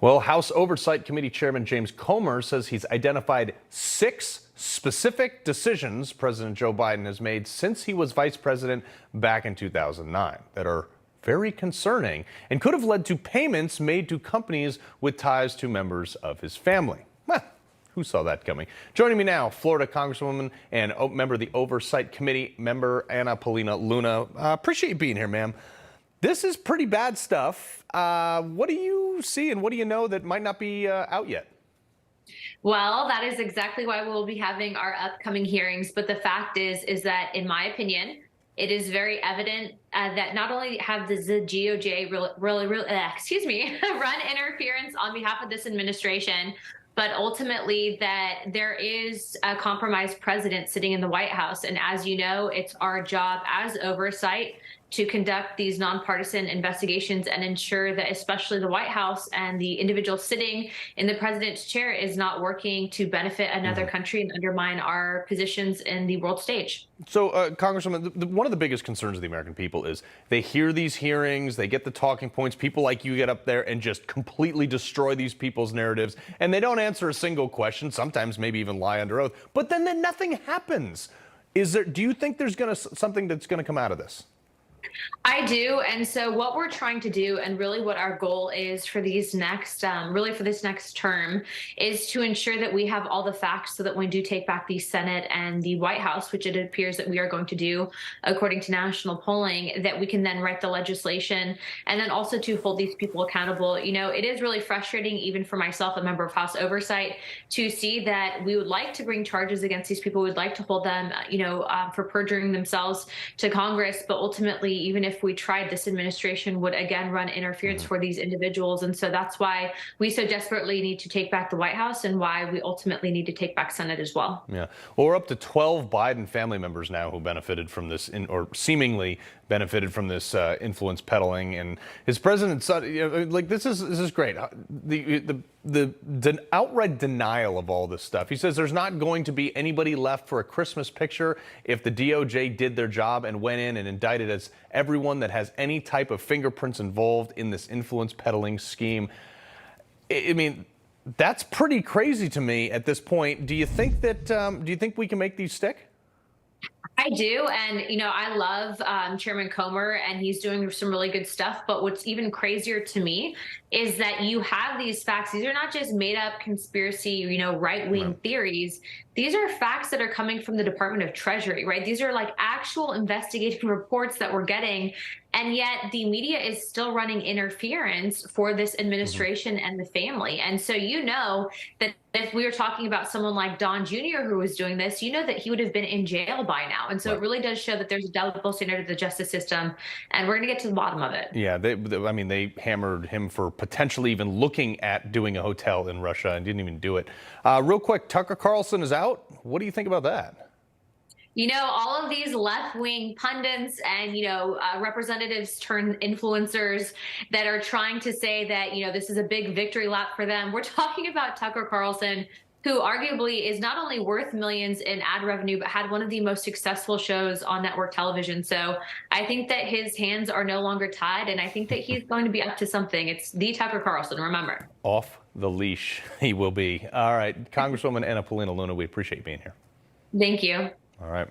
Well, House Oversight Committee Chairman James Comer says he's identified 6 specific decisions President Joe Biden has made since he was vice president back in 2009 that are very concerning and could have led to payments made to companies with ties to members of his family. Well, who saw that coming? Joining me now, Florida Congresswoman and member of the Oversight Committee, member Paulina Luna. Appreciate you being here, ma'am. This is pretty bad stuff. What do you see and what do you know that might not be out yet? Well, that is exactly why we'll be having our upcoming hearings. But the fact is that, in my opinion, it is very evident that not only have the DOJ run interference on behalf of this administration, but ultimately that there is a compromised president sitting in the White House. And as you know, it's our job as oversight to conduct these nonpartisan investigations and ensure that especially the White House and the individual sitting in the president's chair is not working to benefit another country and undermine our positions in the world stage. So, Congresswoman, one of the biggest concerns of the American people is they hear these hearings, they get the talking points, people like you get up there and just completely destroy these people's narratives, and they don't answer a single question, sometimes maybe even lie under oath, but then nothing happens. Do you think there's something that's going to come out of this? I do. And so what we're trying to do, and really what our goal is for these next, for this next term, is to ensure that we have all the facts so that when we do take back the Senate and the White House, which it appears that we are going to do, according to national polling, that we can then write the legislation and then also to hold these people accountable. You know, it is really frustrating, even for myself, a member of House Oversight, to see that we would like to bring charges against these people. We'd like to hold them, for perjuring themselves to Congress, but ultimately, even if we tried, this administration would again run interference for these individuals. And so that's why we so desperately need to take back the White House and why we ultimately need to take back Senate as well. Yeah. Well, we're up to 12 Biden family members now who benefited from this, or seemingly benefited from this influence peddling. And his president's son, this is great. The outright denial of all this stuff. He says there's not going to be anybody left for a Christmas picture if the DOJ did their job and went in and indicted as everyone that has any type of fingerprints involved in this influence peddling scheme. I mean, that's pretty crazy to me at this point. Do you think we can make these stick? I do. And, I love Chairman Comer, and he's doing some really good stuff. But what's even crazier to me is that you have these facts. These are not just made up conspiracy, right-wing theories. These are facts that are coming from the Department of Treasury, right? These are like actual investigative reports that we're getting. And yet the media is still running interference for this administration and the family. And so that if we were talking about someone like Don Jr. who was doing this, that he would have been in jail by now. And so it really does show that there's a double standard of the justice system, and we're going to get to the bottom of it. Yeah, they hammered him for potentially even looking at doing a hotel in Russia and didn't even do it. Real quick, Tucker Carlson is out. What do you think about that? All of these left-wing pundits and, representatives turned influencers that are trying to say that, this is a big victory lap for them. We're talking about Tucker Carlson, who arguably is not only worth millions in ad revenue, but had one of the most successful shows on network television. So I think that his hands are no longer tied, and I think that he's going to be up to something. It's the Tucker Carlson, remember. Off the leash he will be. All right, Congresswoman Paulina Luna, we appreciate you being here. Thank you. All right.